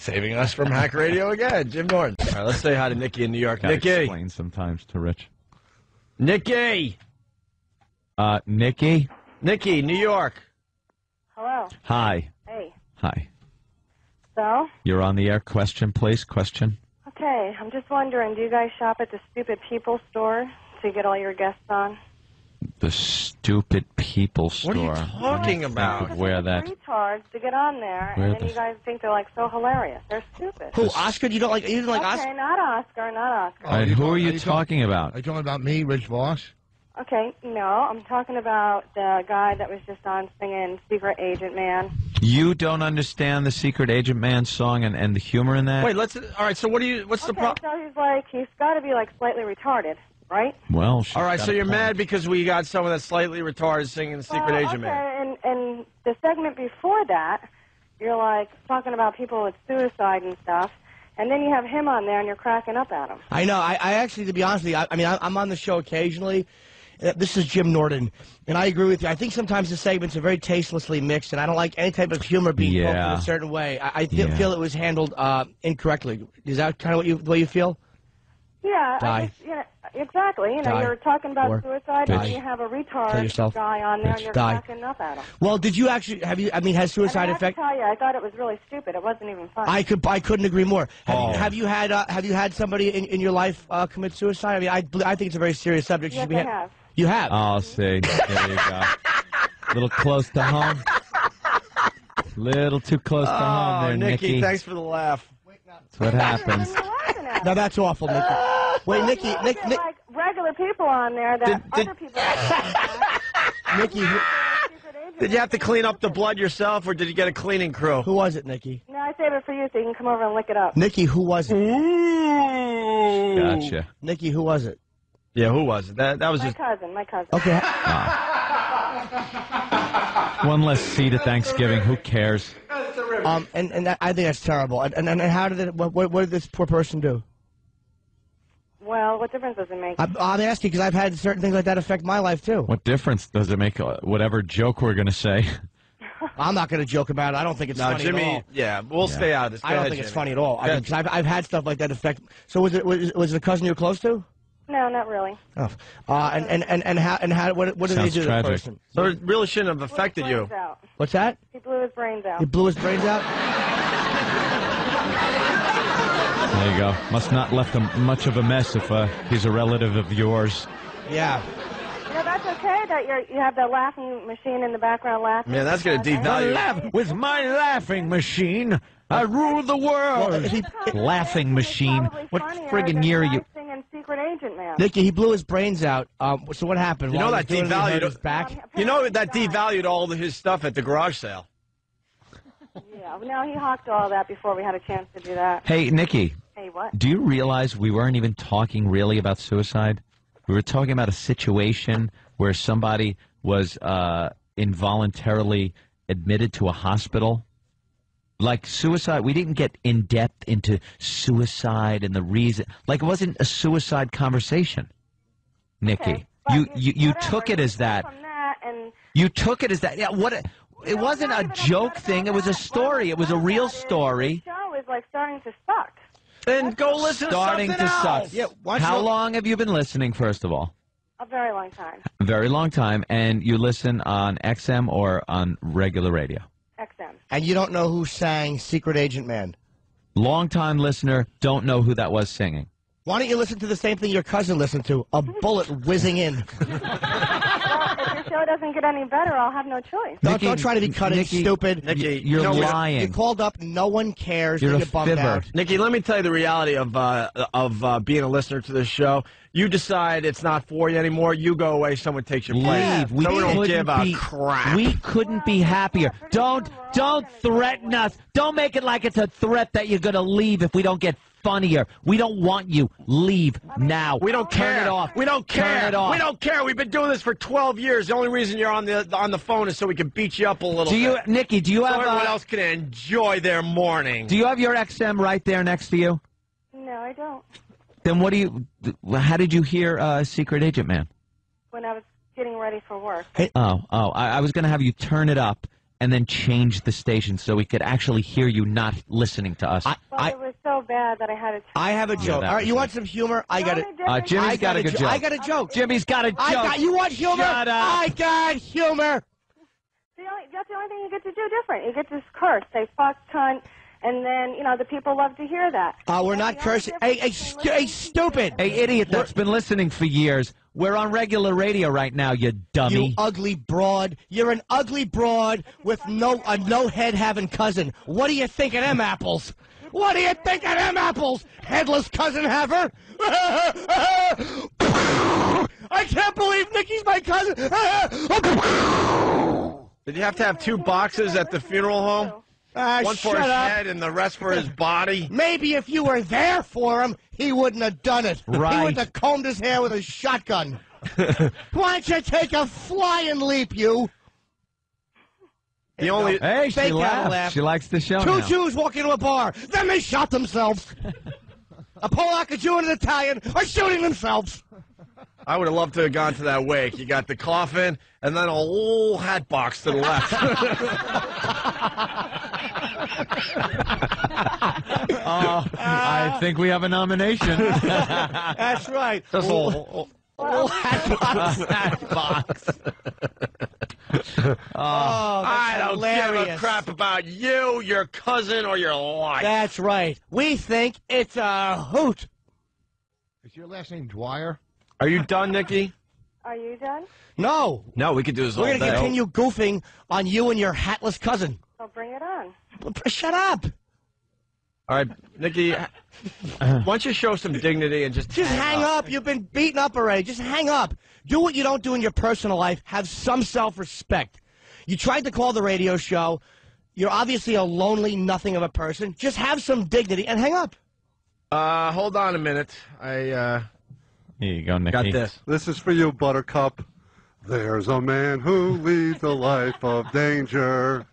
Saving us from hack radio again, Jim Norton. All right, let's say hi to Nikki in New York. Nikki. Explain sometimes to Rich. Nikki. Nikki? Nikki, New York. Hello. Hi. Hey. Hi. So? You're on the air. Question, please. Question. Okay, I'm just wondering, do you guys shop at the Stupid People store to get all your guests on? The Stupid People store. What are you talking about? Where that? Retards to get on there, Where and then you guys think they're like so hilarious. They're stupid. Who, Oscar? You don't like Oscar? Okay, not Oscar, not Oscar. And who are you talking about? Are you talking about me, Rich Voss? Okay, no, I'm talking about the guy that was just on singing Secret Agent Man. You don't understand the Secret Agent Man song and the humor in that? Wait, all right, so what's the problem? So he's got to be like slightly retarded, right? Well, all right, so you're mad because we got someone that's slightly retarded singing the Secret Agent Man. And the segment before that, you're like talking about people with suicide and stuff, and then you have him on there and you're cracking up at him. I know. I actually, to be honest with you, I'm on the show occasionally. This is Jim Norton, and I agree with you. I think sometimes the segments are very tastelessly mixed, and I don't like any type of humor being poked in a certain way. I feel it was handled incorrectly. Is that kind of the way you feel? Yeah, exactly. You know, you're talking about suicide, and you have a retard guy on there, and you're cracking up at him. Well, did you actually has suicide affected? I have to tell you, I thought it was really stupid. It wasn't even funny. I couldn't agree more. Have you had somebody in your life commit suicide? I mean, I think it's a very serious subject. Yes, I have. You have? I'll see. There you go. A little close to home. Little too close to home there, Nikki. Thanks for the laugh. That's what happens. Now that's awful, Nikki. Wait, Nikki, like regular people on there that other people. Nikki, did you have to clean up the blood yourself, or did you get a cleaning crew? Who was it, Nikki? No, I saved it for you so you can come over and lick it up. Nikki, who was it? Gotcha. Nikki, who was it? Yeah, who was it? That was my cousin. My cousin. Okay. One less seat at Thanksgiving. Who cares? And I think that's terrible. And how did what did this poor person do? Well, what difference does it make? I'm asking because I've had certain things like that affect my life too. What difference does it make? Whatever joke we're going to say. I'm not going to joke about it. I don't think it's funny Jimmy, at all. Yeah, we'll stay out of this. I don't think it's funny at all. Because I've had stuff like that affect. So was it a cousin you were close to? No, not really. Oh, what did they do to the person? So it really shouldn't have affected you. What's that? He blew his brains out. He blew his brains out? There you go. Must not left much of a mess if he's a relative of yours. Yeah. You know, that's okay that you have that laughing machine in the background laughing. Man, that's going to devalue. Laugh with my laughing machine. I rule the world. Laughing machine. What friggin' year are you? Secret Agent Man. Nikki, he blew his brains out. So what happened? You know that devalued his back. You know that devalued all his stuff at the garage sale. Yeah, no, he hawked all that before we had a chance to do that. Hey, Nikki. Hey, what? Do you realize we weren't even talking really about suicide? We were talking about a situation where somebody was involuntarily admitted to a hospital. Like suicide, we didn't get in depth into suicide and the reason. Like it wasn't a suicide conversation, Nikki. Okay, you took it as that. You took it as that. Yeah. What? It wasn't a joke thing. It was a story. It was a real story. The show is like starting to suck. Then go listen to something else. Yeah. How long have you been listening? First of all. A very long time. A very long time, and you listen on XM or on regular radio. XM. And you don't know who sang Secret Agent Man? Long-time listener, don't know who that was singing. Why don't you listen to the same thing your cousin listened to? A bullet whizzing in. Well, if your show doesn't get any better, I'll have no choice. Don't try to be cutting, Nikki, stupid. Nikki, you're lying. You called up, no one cares. You're they a get bummed fibber. out. Nikki, let me tell you the reality of being a listener to this show. You decide it's not for you anymore. You go away. Someone takes your place. Leave. We don't give a be, crap. We couldn't be happier. Don't threaten us. Don't make it like it's a threat that you're going to leave if we don't get funnier. We don't want you. Leave now. We don't care. Turn it off. We don't care. Turn it off. We don't care. We've been doing this for 12 years. The only reason you're on the phone is so we can beat you up a little bit. Nikki, do you have... everyone else can enjoy their morning. Do you have your XM right there next to you? No, I don't. Then what do you... How did you hear Secret Agent Man? When I was getting ready for work. I was going to have you turn it up and then change the station so we could actually hear you not listening to us. Well, it was so bad that I had to... I have a joke. All right, you want some humor? I got it. Jimmy's got a good joke. I got a joke. Jimmy's got a joke. You want humor? Shut up. I got humor. That's the only thing you get to do different. You get to curse, say fuck, cunt, and then, you know, the people love to hear that. We're not cursing. Hey, stupid. Hey, idiot that's been listening for years. We're on regular radio right now, you dummy. You ugly broad. You're an ugly broad with a no-head-having cousin. What do you think of them apples? What do you think of them apples, headless cousin haver? I can't believe Nikki's my cousin. Did you have to have 2 boxes at the funeral home? One for his head and the rest for his body? Maybe if you were there for him, he wouldn't have done it. Right. He wouldn't have combed his hair with a shotgun. Why don't you take a flying leap, you? The only... Hey, she laughs. She likes the show 2 Jews walk into a bar. Then they shot themselves. A Polak, a Jew, and an Italian are shooting themselves. I would have loved to have gone to that wake. You got the coffin and then a whole hat box to the left. I think we have a nomination. That's right. Just a whole hat box. Hat box. I don't hilarious. give a crap about you, your cousin, or your life. That's right. We think it's a hoot. Is your last name Dwyer? Are you done, Nikki? Are you done? No. No, we could do this all We're day. going to continue goofing on you and your hatless cousin. Well, bring it on. Shut up. All right, Nikki, why don't you show some dignity and just hang up. You've been beaten up already. Just hang up. Do what you don't do in your personal life. Have some self-respect. You tried to call the radio show. You're obviously a lonely nothing of a person. Just have some dignity and hang up. Hold on a minute. Here you go, Nikki. Got this. This is for you, Buttercup. There's a man who leads a life of danger.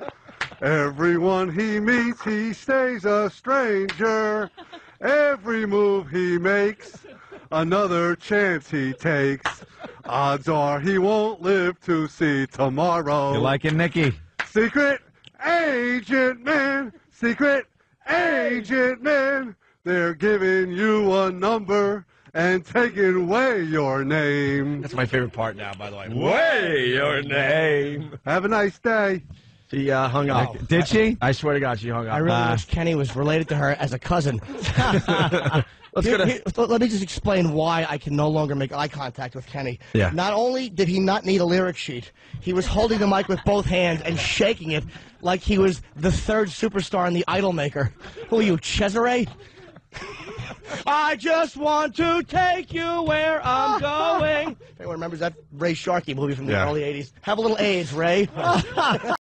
Everyone he meets, he stays a stranger. Every move he makes, another chance he takes. Odds are he won't live to see tomorrow. You like it, Nikki? Secret agent man, secret agent man. They're giving you a number and taking away your name. That's my favorite part now, by the way. Way your name. Have a nice day. She hung up. Did she? I swear to God, she hung up. I really wish Kenny was related to her as a cousin. Let me just explain why I can no longer make eye contact with Kenny. Yeah. Not only did he not need a lyric sheet, he was holding the mic with both hands and shaking it like he was the 3rd superstar in the Idol Maker. Who are you, Cesare? I just want to take you where I'm going. If anyone remembers that Ray Sharkey movie from the early 80s. Have a little AIDS, Ray.